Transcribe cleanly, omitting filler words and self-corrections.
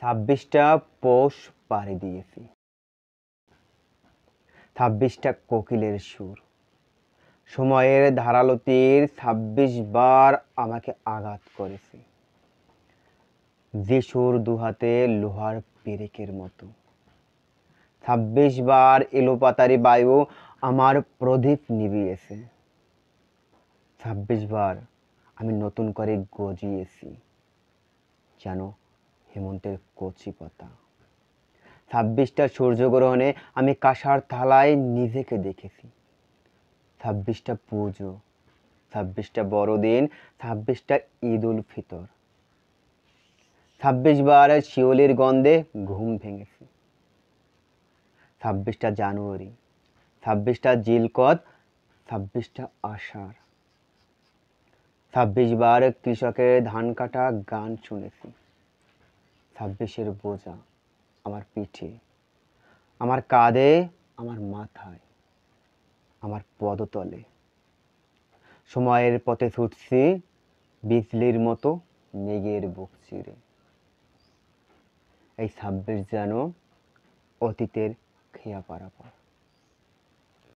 26টা পৌষ পাড়ি দিয়েছি, 26টা কোকিলের সুর। সময়ের ধারালো তীর 26 বার আমাকে আঘাত করেছে, যে সুর দুহাতে লোহার পেরেকের মতো। 26 বার এলোপাতাড়ি বায়ু আমার প্রদীপ নিভিয়েছে। 26 বার আমি নতুন করে গজিয়েছি, যেন হেমন্তের কচি পাতা। 26টা সূর্যগ্রহণে আমি কাঁসার থালায় নিজেকে দেখেছি। 26টা পুজো, 26টা বড়দিন, 26টা ঈদ উল ফিতর। 26 বার শিওলির গন্ধে ঘুম ভেঙেছে। 26টা জানুয়ারি, 26টা জিলকদ, 26টা আষাঢ়। 26 বার কৃষকের ধান কাটা গান শুনেছি। 26-এর বোঝা আমার পিঠে, আমার কাঁধে, আমার মাথায়, আমার পদতলে। সময়ের পথে ছুটছি বিজলির মতো মেঘের বুক চিরে। এই 26 যেন অতীতের খেয়া পারাপার।